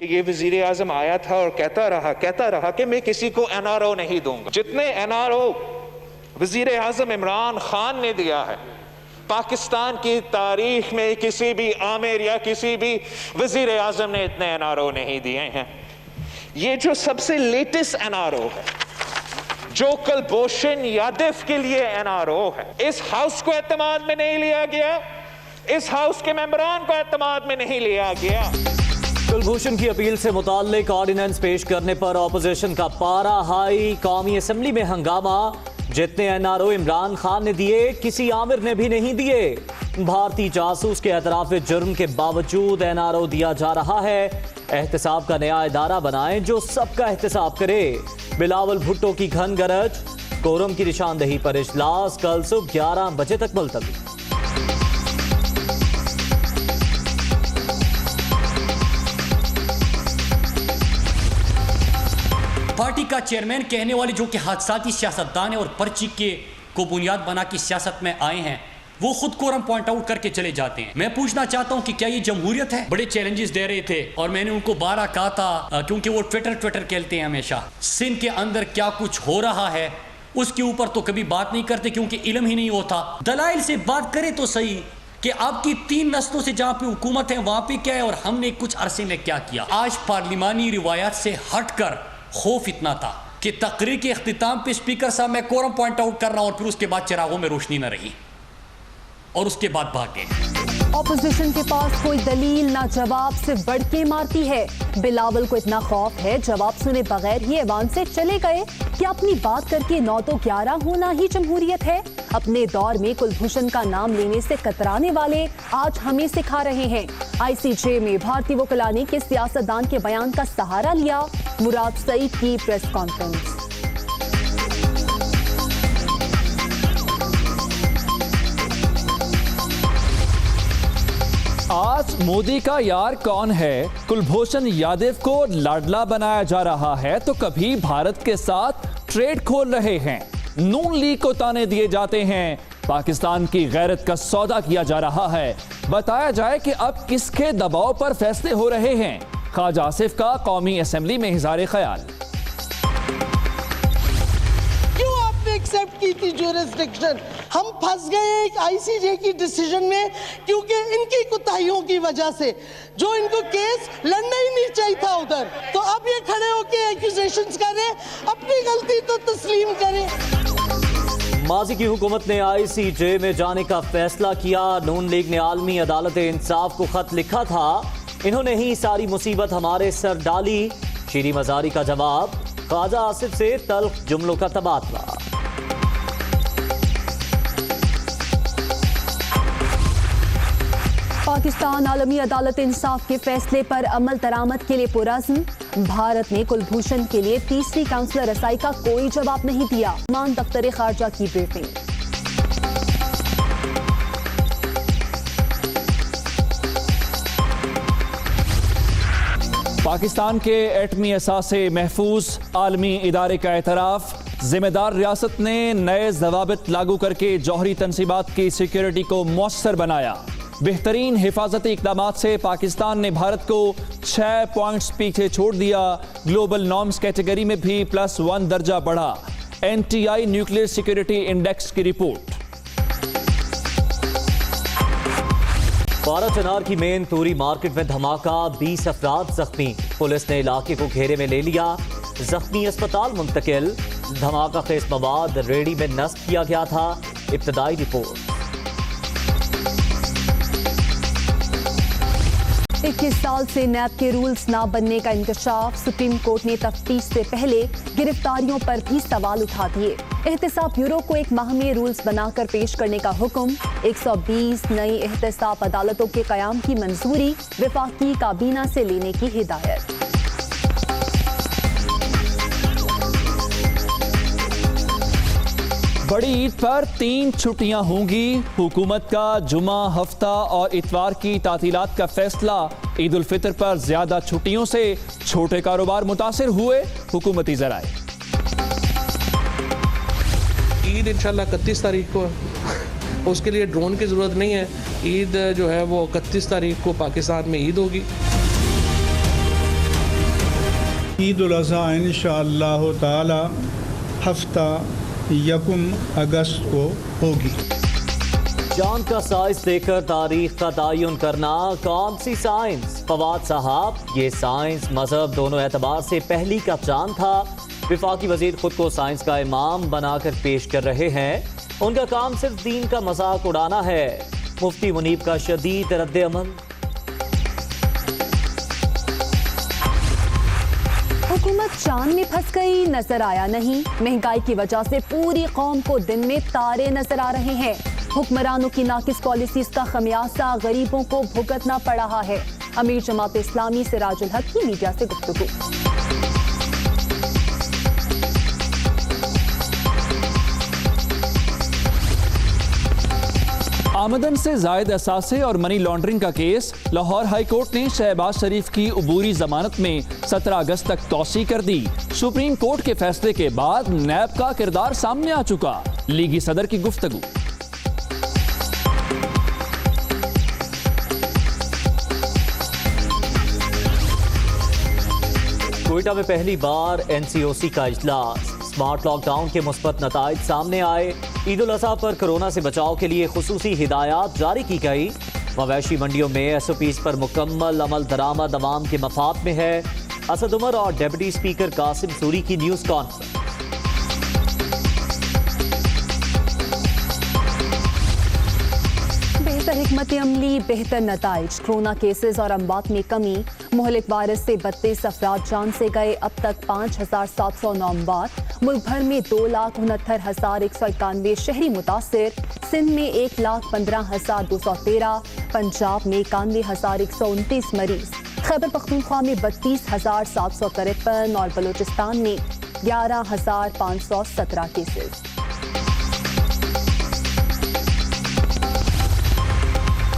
ये वजीर आजम आया था और कहता रहा कि मैं किसी को NRO नहीं दूंगा। जितने NRO वजीर आजम इमरान खान ने दिया है, पाकिस्तान की तारीख में किसी भी आमिर या किसी भी वजीर आजम ने इतने NRO नहीं दिए हैं। ये जो सबसे लेटेस्ट NRO है, जो कुलभूषण यादव के लिए NRO है, इस हाउस को एतमाद में नहीं लिया गया, इस हाउस के मेंबरान को एतमाद में नहीं लिया गया। कुलभूषण की अपील से मुताल्लिक ऑर्डिनेंस पेश करने पर ऑपोजिशन का पारा हाई, कौमी असेंबली में हंगामा। जितने NRO इमरान खान ने दिए, किसी आमिर ने भी नहीं दिए। भारतीय जासूस के एतराफ जुर्म के बावजूद NRO दिया जा रहा है। एहतसाब का नया इदारा बनाएं जो सबका एहतसाब करे। बिलावल भुट्टो की घन गरज। कोरम की निशानदही पर इजलास कल सुबह 11 बजे तक मुलतवी। पार्टी का चेयरमैन कहने वाले जो कि हादसाती सियासतदान है और पर्ची के को बुनियाद बना के सियासत में आए हैं, वो खुद कोरम पॉइंट आउट करके चले जाते हैं। मैं पूछना चाहता हूं कि क्या ये जमहूरियत है? बड़े चैलेंजेस दे रहे थे और मैंने उनको 12 कहा था, क्योंकि वो ट्विटर कहते हैं हमेशा। सिंध के अंदर क्या कुछ हो रहा है उसके ऊपर तो कभी बात नहीं करते, क्योंकि इल्म ही नहीं होता। दलाइल से बात करें तो सही कि आपकी 3 नस्लों से जहां पे हुकूमत है वहां पे क्या है और हमने कुछ अरसे में क्या किया। आज पार्लिमानी रिवायात से हटकर खौफ इतना था कि तकरीर के इख्तिताम पे स्पीकर साहब मैं कोरम पॉइंट आउट कर रहा हूं और फिर उसके बाद चिरागों में रोशनी न रही और उसके बाद भाग गए। ऑपोजिशन के पास कोई दलील ना जवाब, सिर्फ बढ़के मारती है। बिलावल को इतना खौफ है, जवाब सुने बगैर ही ऐवान से चले गए कि अपनी बात करके 9 तो 11 होना ही जमहूरियत है। अपने दौर में कुलभूषण का नाम लेने से कतराने वाले आज हमें सिखा रहे हैं। ICJ में भारतीय वकीलाने के सियासतदान के बयान का सहारा लिया। मुराद सईद की प्रेस कॉन्फ्रेंस। आज मोदी का यार कौन है? कुलभूषण यादव को लाडला बनाया जा रहा है तो कभी भारत के साथ ट्रेड खोल रहे हैं। नून लीग को ताने दिए जाते हैं। पाकिस्तान की गैरत का सौदा किया जा रहा है। बताया जाए कि अब किसके दबाव पर फैसले हो रहे हैं। ख्वाजा आसिफ का कौमी असेंबली में इज़हार ख्याल। क्यों आपने एक्सेप्ट की थी जुरिस्डिक्शन? हम फंस गए एक ICJ की डिसीजन में, क्योंकि इनकी कोताहियों की वजह से जो इनको केस लड़ना ही नहीं चाहिए था उधर, तो अब ये खड़े होके एक्यूजेशंस कर रहे, अपनी गलती तो तस्लीम करें। माजी की हुकूमत ने ICJ में जाने का फैसला किया। नून लीग ने आलमी अदालत इंसाफ को खत लिखा था, इन्होंने ही सारी मुसीबत हमारे सर डाली। शीरी मजारी का जवाब, ख्वाजा आसिफ से तल्ख जुमलों का तबादला। पाकिस्तान आलमी अदालत इंसाफ के फैसले पर अमल दरामद के लिए पुरअज़्म। भारत ने कुलभूषण के लिए तीसरी काउंसलर रसाई का कोई जवाब नहीं दिया। मान दफ्तर खारजा की ब्रीफिंग। पाकिस्तान के एटमी असासे महफूज, आलमी इदारे का एतराफ़। जिम्मेदार रियासत ने नए ज़वाबित लागू करके जौहरी तनसीबात की सिक्योरिटी को मौसर बनाया। बेहतरीन हिफाजती इक़दामात से पाकिस्तान ने भारत को 6 पॉइंट्स पीछे छोड़ दिया। ग्लोबल नॉर्म्स कैटेगरी में भी +1 दर्जा बढ़ा। NTI न्यूक्लियर सिक्योरिटी इंडेक्स की रिपोर्ट। बाराचनार की मेन तूरी मार्केट में धमाका, 20 अफराद जख्मी। पुलिस ने इलाके को घेरे में ले लिया, जख्मी अस्पताल मुंतकिल। धमाका खेज मवाद रेडी में नस्ब किया गया था। इब्तदाई रिपोर्ट। 21 साल से नैब के रूल्स ना बनने का इंकशाफ। सुप्रीम कोर्ट ने तफ्तीश से पहले गिरफ्तारियों पर भी सवाल उठा दिए। एहतसाब ब्यूरो को 1 माह में रूल्स बनाकर पेश करने का हुक्म। 120 नई एहतसाब अदालतों के कयाम की मंजूरी। वफाकी काबीना से लेने की हिदायत। बड़ी ईद पर 3 छुट्टियां होंगी। हुकूमत का जुमा, हफ्ता और इतवार की तातीलात का फैसला। ईद उल फितर पर ज्यादा छुट्टियों से छोटे कारोबार मुतासिर हुए। हुकूमती ज़राए। ईद इंशाल्लाह 31 तारीख को, उसके लिए ड्रोन की ज़रूरत नहीं है। ईद जो है वो 31 तारीख को पाकिस्तान में ईद होगी। عید الاضحیٰ انشاءاللہ تعالی ہفتہ 1 اگست کو ہوگی۔ چاند کا سائز دے کر تاریخ کا تعین کرنا کون سی سائنس؟ فواد صاحب، یہ سائنس مذہب دونوں اعتبار سے پہلی کا چاند تھا۔ وفاقی وزیر خود کو سائنس کا امام بنا کر پیش کر رہے ہیں، ان کا کام صرف دین کا مذاق اڑانا ہے۔ مفتی منیب کا شدید رد عمل۔ حکومت چاند میں پھنس گئی، نظر آیا نہیں۔ مہنگائی کی وجہ سے پوری قوم کو دن میں تارے نظر آ رہے ہیں۔ حکمرانوں کی ناقص پالیسیز کا خمیازہ غریبوں کو بھگتنا پڑ رہا ہے۔ امیر جماعت اسلامی سراج الحق کی میڈیا سے گفتگو۔ آمدن سے زائد اثاثے اور منی لانڈرنگ کا کیس، لاہور ہائی کورٹ نے شہباز شریف کی عبوری ضمانت میں 17 اگست تک توسیع کر دی۔ سپریم کورٹ کے فیصلے کے بعد نیب کا کردار سامنے آ چکا، لیگی صدر کی گفتگو۔ کوئٹہ میں پہلی بار NCOC کا اجلاس، سمارٹ لاک ڈاؤن کے مثبت نتائج سامنے آئے۔ عید الاضحیٰ پر کورونا سے بچاؤ کے لیے خصوصی ہدایات جاری کی گئی۔ مویشی منڈیوں میں SOPs پر مکمل عمل درآمد عوام کے مفاد میں ہے۔ اسد عمر اور ڈپٹی اسپیکر قاسم سوری کی نیوز کانفرنس۔ بہتر حکمت عملی، بہتر نتائج، کورونا کیسز اور اموات میں کمی۔ مہلک وائرس سے 32 افراد جان سے گئے، اب تک 5709 اموات۔ ملک بھر میں 2,69,191 شہری متاثر۔ سندھ میں 1,15,213، پنجاب میں 91,129 مریض، خیبر پختونخوا میں 32,753 اور بلوچستان میں 11,517 کیسز۔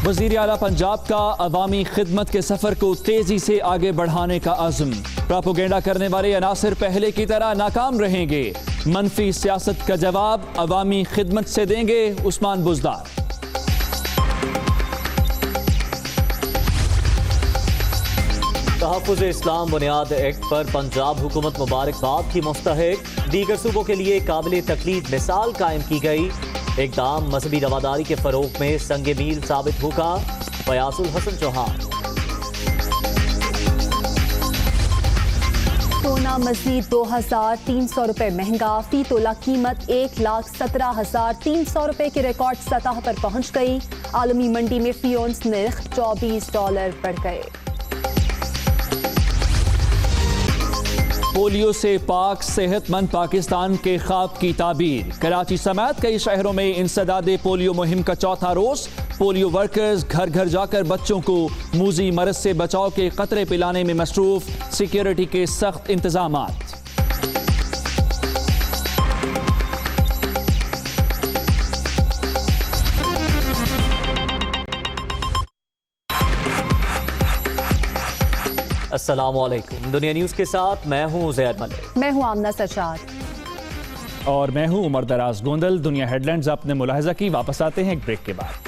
وزیر اعلیٰ پنجاب کا عوامی خدمت کے سفر کو تیزی سے آگے بڑھانے کا عزم۔ پراپوگینڈا کرنے والے عناصر پہلے کی طرح ناکام رہیں گے، منفی سیاست کا جواب عوامی خدمت سے دیں گے عثمان بزدار۔ تحفظ اسلام بنیاد ایکٹ پر پنجاب حکومت مبارکباد کی مستحق، دیگر صوبوں کے لیے قابل تقلید مثال قائم کی گئی۔ اقدام مذہبی رواداری کے فروغ میں سنگ میل ثابت ہوگا، فیاض الحسن چوہان۔ سونا مزید 2,300 روپے مہنگا، فی تولہ قیمت 1,17,300 روپے کے ریکارڈ سطح پر پہنچ گئی۔ عالمی منڈی میں فی اونس نرخ $24 بڑھ گئے۔ پولیو سے پاک صحت مند پاکستان کے خواب کی تعبیر، کراچی سمیت کئی شہروں میں انسداد پولیو مہم کا چوتھا روز۔ پولیو ورکرز گھر گھر جا کر بچوں کو موذی مرض سے بچاؤ کے قطرے پلانے میں مصروف، سیکیورٹی کے سخت انتظامات۔ السلام علیکم، دنیا نیوز کے ساتھ میں ہوں زید ملک، میں ہوں آمنہ سجاد اور میں ہوں عمر دراز گوندل۔ دنیا ہیڈ لائنز آپ نے ملاحظہ کی، واپس آتے ہیں ایک بریک کے بعد۔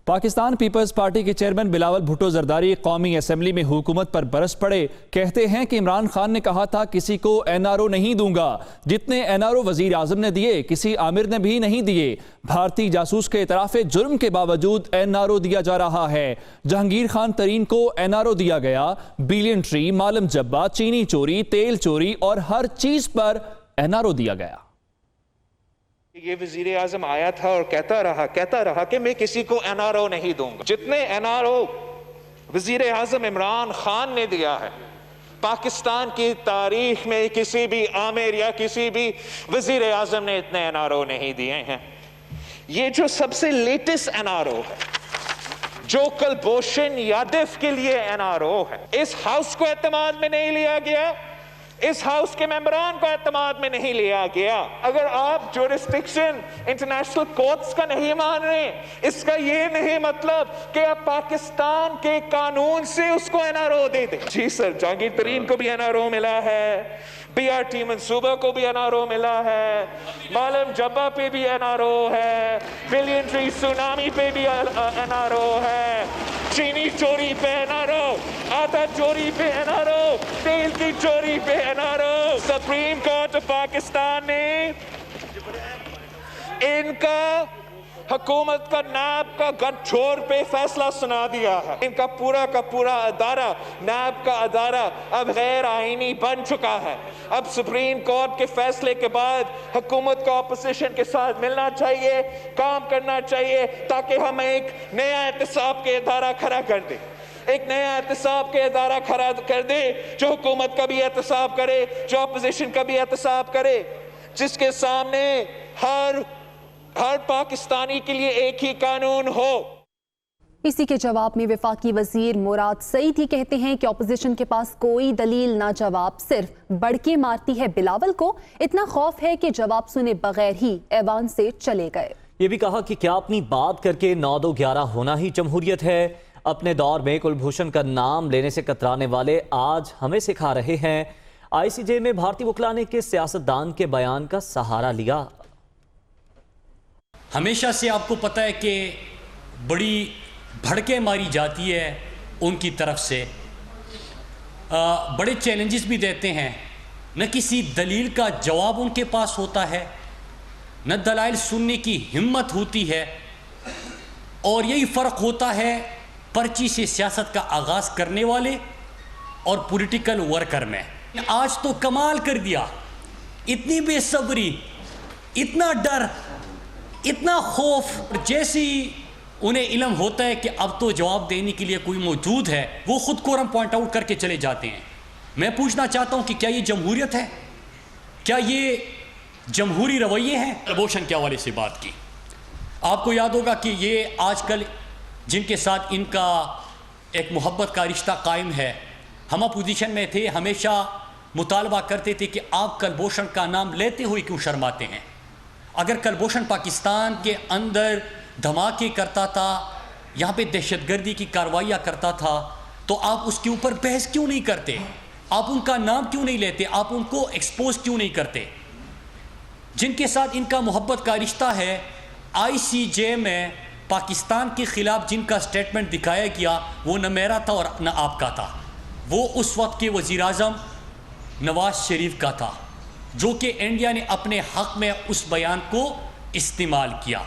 پاکستان پیپلز پارٹی کے چیئرمین بلاول بھٹو زرداری قومی اسمبلی میں حکومت پر برس پڑے، کہتے ہیں کہ عمران خان نے کہا تھا کسی کو NRO نہیں دوں گا، جتنے NRO وزیر اعظم نے دیے کسی عامر نے بھی نہیں دیے۔ بھارتی جاسوس کے اعتراف جرم کے باوجود NRO دیا جا رہا ہے۔ جہانگیر خان ترین کو NRO دیا گیا، بلین ٹری، مالم جبہ، چینی چوری، تیل چوری اور ہر چیز پر NRO دیا گیا۔ یہ وزیر اعظم آیا تھا اور کہتا رہا کہ میں کسی کو NRO نہیں دوں گا، جتنے NRO وزیر اعظم عمران خان نے دیا ہے پاکستان کی تاریخ میں کسی بھی عامر یا کسی بھی وزیر اعظم نے اتنے NRO نہیں دیے ہیں۔ یہ جو سب سے لیٹسٹ NRO ہے، جو کلبھوشن یادو کے لیے NRO ہے، اس ہاؤس کو اعتماد میں نہیں لیا گیا، اس ہاؤس کے ممبران کو اعتماد میں نہیں لیا گیا۔ اگر آپ جورسڈکشن انٹرنیشنل کورٹس کا نہیں مان رہے، اس کا یہ نہیں مطلب کہ آپ پاکستان کے قانون سے اس کو NRO دے دیں۔ جی سر، جہانگیر ترین کو بھی NRO ملا ہے، BRT منصوبہ کو بھی NRO ملا ہے، مالم جبہ پہ بھی NRO ہے، بلین ٹری سونامی پہ بھی NRO ہے، चीनी चोरी पे एनआरओ, आटा चोरी पे एनआरओ, तेल की चोरी पे NRO. Supreme court of Pakistan ने इनका हुकूमत का नैब का गठजोड़ पे फैसला सुना दिया है। इनका पूरा का पूरा अदारा, नैब का अदारा अब गैर आईनी बन चुका है। अब सुप्रीम कोर्ट के फैसले के बाद हुकूमत को अपोजिशन के साथ मिलना चाहिए, काम करना चाहिए, ताकि हम एक नया एहतसाब के अदारा खड़ा कर दें, एक नया एहतसाब के अदारा खड़ा कर दे जो हुकूमत का भी एहतसाब करे, जो अपोजिशन का भी एहतसाब करे, जिसके सामने हर पाकिस्तानी के लिए एक ही कानून हो। इसी के जवाब में वफाकी वजीर मुराद सईद ही कहते हैं कि अपोजिशन के पास कोई दलील ना जवाब, सिर्फ बड़के मारती है बिलावल को। इतना खौफ है कि जवाब सुने बगैर ही ऐवान से चले गए। ये भी कहा कि क्या अपनी बात करके 9-2-11 होना ही जमहूरियत है? अपने दौर में कुलभूषण का नाम लेने से कतराने वाले आज हमें सिखा रहे हैं। ICJ में भारतीय वकला ने के सियासतदान के बयान का सहारा लिया। हमेशा से आपको पता है कि बड़ी भड़के मारी जाती है उनकी तरफ से, बड़े चैलेंजेस भी देते हैं। न किसी दलील का जवाब उनके पास होता है, न दलाइल सुनने की हिम्मत होती है, और यही फ़र्क होता है पर्ची से सियासत का आगाज़ करने वाले और पॉलिटिकल वर्कर में। आज तो कमाल कर दिया, इतनी बेसब्री, इतना डर, इतना खौफ। जैसे ही उन्हें इल्म होता है कि अब तो जवाब देने के लिए कोई मौजूद है, वो खुद कोरम पॉइंट आउट करके चले जाते हैं। मैं पूछना चाहता हूं कि क्या ये जमहूरियत है? क्या ये जमहूरी रवैये हैं? कुलभूषण के हवाले से बात की, आपको याद होगा कि ये आजकल जिनके साथ इनका एक मोहब्बत का रिश्ता कायम है, हम अपोजिशन में थे, हमेशा मुतालबा करते थे कि आप कुलभूषण का नाम लेते हुए क्यों शर्माते हैं? अगर कुलभूषण पाकिस्तान के अंदर धमाके करता था, यहाँ पे दहशतगर्दी की कार्रवाइयाँ करता था, तो आप उसके ऊपर बहस क्यों नहीं करते? आप उनका नाम क्यों नहीं लेते? आप उनको एक्सपोज क्यों नहीं करते? जिनके साथ इनका मोहब्बत का रिश्ता है, ICJ में पाकिस्तान के ख़िलाफ़ जिनका स्टेटमेंट दिखाया गया वो न मेरा था और न आपका था, वो उस वक्त के वज़ीर आज़म नवाज शरीफ का था, जो कि इंडिया ने अपने हक में उस बयान को इस्तेमाल किया।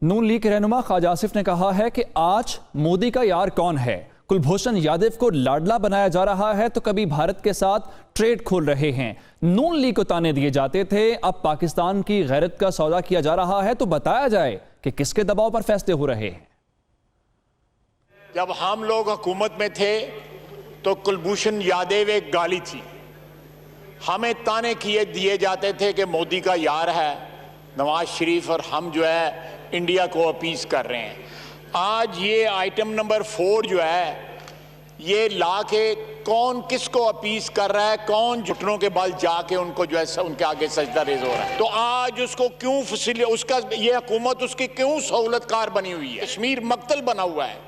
नून लीग के रहनुमा ख्वाजा आसिफ ने कहा है कि आज मोदी का यार कौन है? कुलभूषण यादव को लाडला बनाया जा रहा है तो कभी भारत के साथ ट्रेड खोल रहे हैं। नून लीग को ताने दिए जाते थे, अब पाकिस्तान की गैरत का सौदा किया जा रहा है, तो बताया जाए कि किसके दबाव पर फैसले हो रहे हैं। जब हम लोग हुकूमत में थे तो कुलभूषण यादव एक गाली थी, हमें ताने दिए जाते थे कि मोदी का यार है नवाज शरीफ और हम जो है इंडिया को अपीज कर रहे हैं। आज ये आइटम नंबर 4 जो है ये ला के कौन किसको अपीज कर रहा है, कौन घुटनों के बल जाके उनको जो है उनके आगे सजदा रेज हो रहा है, तो आज उसको क्यों उसका ये हुकूमत उसकी क्यों सहूलतकार बनी हुई है? कश्मीर मक्तल बना हुआ है,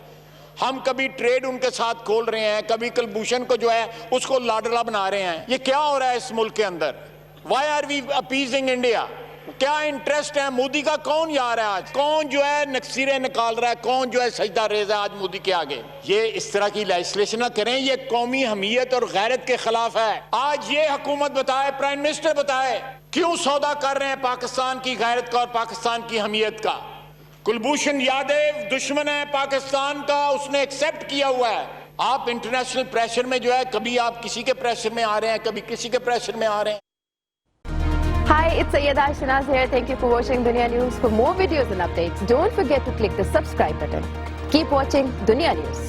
हम कभी ट्रेड उनके साथ खोल रहे हैं, कभी कुलभूषण को जो है उसको लाडला बना रहे हैं। ये क्या हो रहा है इस मुल्क के अंदर? Why are we appeasing India? क्या इंटरेस्ट है? मोदी का कौन यार है? आज कौन जो है नक्सीरे निकाल रहा है, कौन जो है सजदा रेज है आज मोदी के आगे? ये इस तरह की लेजिस्लेशन ना करें, ये कौमी हमीयत और गैरत के खिलाफ है। आज ये हुकूमत बताए, प्राइम मिनिस्टर बताए क्यों सौदा कर रहे हैं पाकिस्तान की गैरत का और पाकिस्तान की हमीयत का? कुलभूषण यादव दुश्मन है पाकिस्तान का, उसने एक्सेप्ट किया हुआ है। आप इंटरनेशनल प्रेशर में जो है कभी आप किसी के प्रेशर में आ रहे हैं, कभी किसी के प्रेशर में आ रहे हैं। Hi, it's Sayyeda Shanaz here. Thank you for watching Dunya News. For more videos and updates, don't forget to click the subscribe button. Keep watching Dunya News.